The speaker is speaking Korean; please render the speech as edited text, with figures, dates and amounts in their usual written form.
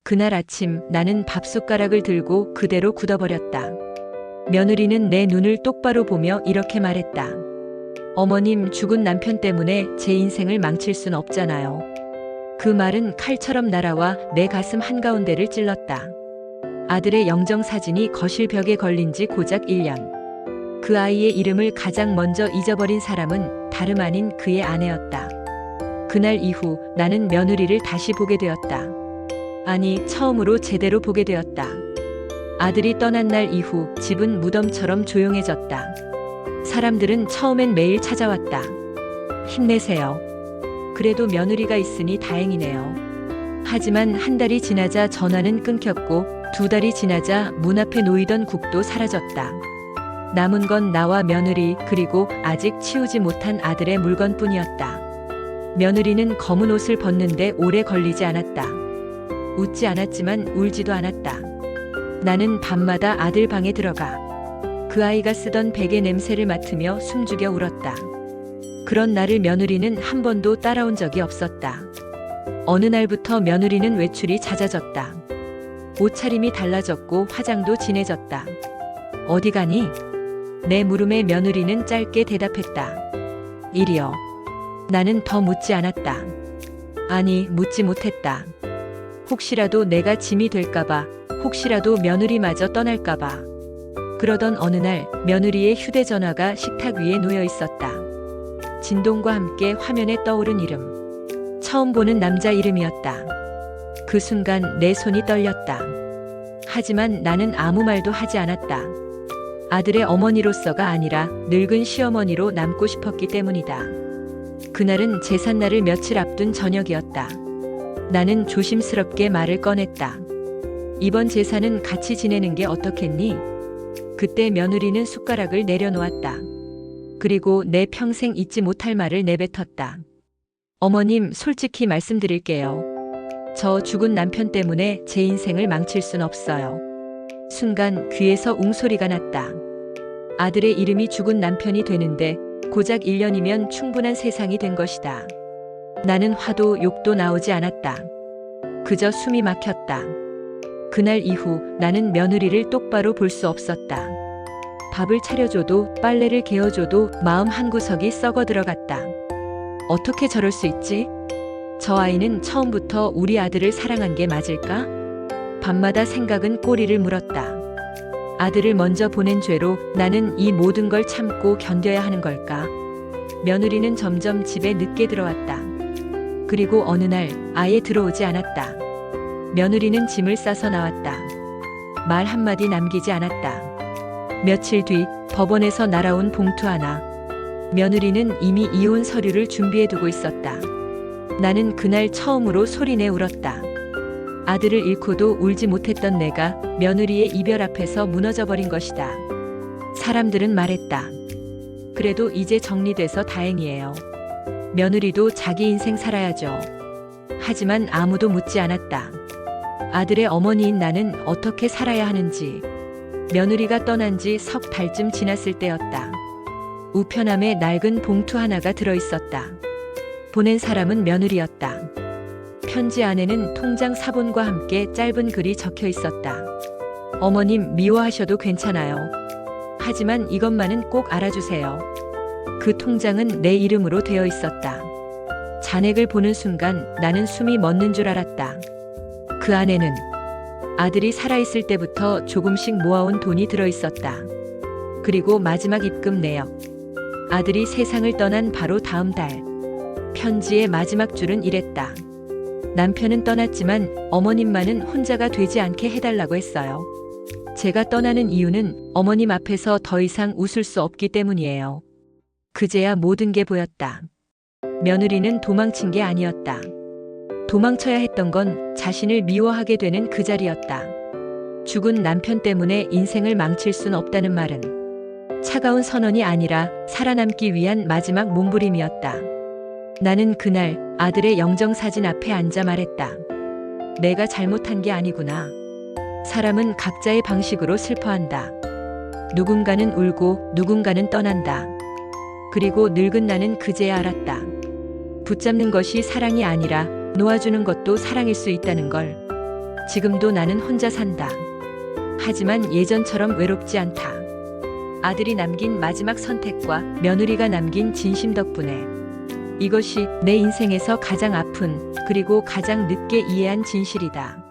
그날 아침 나는 밥숟가락을 들고 그대로 굳어버렸다. 며느리는 내 눈을 똑바로 보며 이렇게 말했다. 어머님, 죽은 남편 때문에 제 인생을 망칠 순 없잖아요. 그 말은 칼처럼 날아와 내 가슴 한가운데를 찔렀다. 아들의 영정사진이 거실 벽에 걸린 지 고작 1년. 그 아이의 이름을 가장 먼저 잊어버린 사람은 다름 아닌 그의 아내였다. 그날 이후 나는 며느리를 다시 보게 되었다. 아니, 처음으로 제대로 보게 되었다. 아들이 떠난 날 이후 집은 무덤처럼 조용해졌다. 사람들은 처음엔 매일 찾아왔다. 힘내세요. 그래도 며느리가 있으니 다행이네요. 하지만 한 달이 지나자 전화는 끊겼고 2달이 지나자 문 앞에 놓이던 국도 사라졌다. 남은 건 나와 며느리 그리고 아직 치우지 못한 아들의 물건뿐이었다. 며느리는 검은 옷을 벗는데 오래 걸리지 않았다. 웃지 않았지만 울지도 않았다. 나는 밤마다 아들 방에 들어가 그 아이가 쓰던 베개 냄새를 맡으며 숨죽여 울었다. 그런 나를 며느리는 한 번도 따라온 적이 없었다. 어느 날부터 며느리는 외출이 잦아졌다. 옷차림이 달라졌고 화장도 진해졌다. 어디 가니? 내 물음에 며느리는 짧게 대답했다. 일이요. 나는 더 묻지 않았다. 아니, 묻지 못했다. 혹시라도 내가 짐이 될까봐, 혹시라도 며느리마저 떠날까봐. 그러던 어느 날 며느리의 휴대전화가 식탁 위에 놓여 있었다. 진동과 함께 화면에 떠오른 이름. 처음 보는 남자 이름이었다. 그 순간 내 손이 떨렸다. 하지만 나는 아무 말도 하지 않았다. 아들의 어머니로서가 아니라 늙은 시어머니로 남고 싶었기 때문이다. 그날은 제삿날을 며칠 앞둔 저녁이었다. 나는 조심스럽게 말을 꺼냈다. 이번 제사는 같이 지내는 게 어떻겠니? 그때 며느리는 숟가락을 내려놓았다. 그리고 내 평생 잊지 못할 말을 내뱉었다. 어머님, 솔직히 말씀드릴게요. 저 죽은 남편 때문에 제 인생을 망칠 순 없어요. 순간 귀에서 웅소리가 났다. 아들의 이름이 죽은 남편이 되는데 고작 1년이면 충분한 세상이 된 것이다. 나는 화도 욕도 나오지 않았다. 그저 숨이 막혔다. 그날 이후 나는 며느리를 똑바로 볼 수 없었다. 밥을 차려줘도 빨래를 개어줘도 마음 한구석이 썩어 들어갔다. 어떻게 저럴 수 있지? 저 아이는 처음부터 우리 아들을 사랑한 게 맞을까? 밤마다 생각은 꼬리를 물었다. 아들을 먼저 보낸 죄로 나는 이 모든 걸 참고 견뎌야 하는 걸까? 며느리는 점점 집에 늦게 들어왔다. 그리고 어느 날 아예 들어오지 않았다. 며느리는 짐을 싸서 나왔다. 말 한마디 남기지 않았다. 며칠 뒤 법원에서 날아온 봉투 하나. 며느리는 이미 이혼 서류를 준비해두고 있었다. 나는 그날 처음으로 소리내 울었다. 아들을 잃고도 울지 못했던 내가 며느리의 이별 앞에서 무너져버린 것이다. 사람들은 말했다. 그래도 이제 정리돼서 다행이에요. 며느리도 자기 인생 살아야죠. 하지만 아무도 묻지 않았다. 아들의 어머니인 나는 어떻게 살아야 하는지. 며느리가 떠난 지 석 달쯤 지났을 때였다. 우편함에 낡은 봉투 하나가 들어있었다. 보낸 사람은 며느리였다. 편지 안에는 통장 사본과 함께 짧은 글이 적혀 있었다. 어머님, 미워하셔도 괜찮아요. 하지만 이것만은 꼭 알아주세요. 그 통장은 내 이름으로 되어 있었다. 잔액을 보는 순간 나는 숨이 멎는 줄 알았다. 그 안에는 아들이 살아있을 때부터 조금씩 모아온 돈이 들어있었다. 그리고 마지막 입금 내역. 아들이 세상을 떠난 바로 다음 달. 편지의 마지막 줄은 이랬다. 남편은 떠났지만 어머님만은 혼자가 되지 않게 해달라고 했어요. 제가 떠나는 이유는 어머님 앞에서 더 이상 웃을 수 없기 때문이에요. 그제야 모든 게 보였다. 며느리는 도망친 게 아니었다. 도망쳐야 했던 건 자신을 미워하게 되는 그 자리였다. 죽은 남편 때문에 인생을 망칠 순 없다는 말은 차가운 선언이 아니라 살아남기 위한 마지막 몸부림이었다. 나는 그날 아들의 영정사진 앞에 앉아 말했다. 내가 잘못한 게 아니구나. 사람은 각자의 방식으로 슬퍼한다. 누군가는 울고 누군가는 떠난다. 그리고 늙은 나는 그제야 알았다. 붙잡는 것이 사랑이 아니라 놓아주는 것도 사랑일 수 있다는 걸. 지금도 나는 혼자 산다. 하지만 예전처럼 외롭지 않다. 아들이 남긴 마지막 선택과 며느리가 남긴 진심 덕분에 이것이 내 인생에서 가장 아픈 그리고 가장 늦게 이해한 진실이다.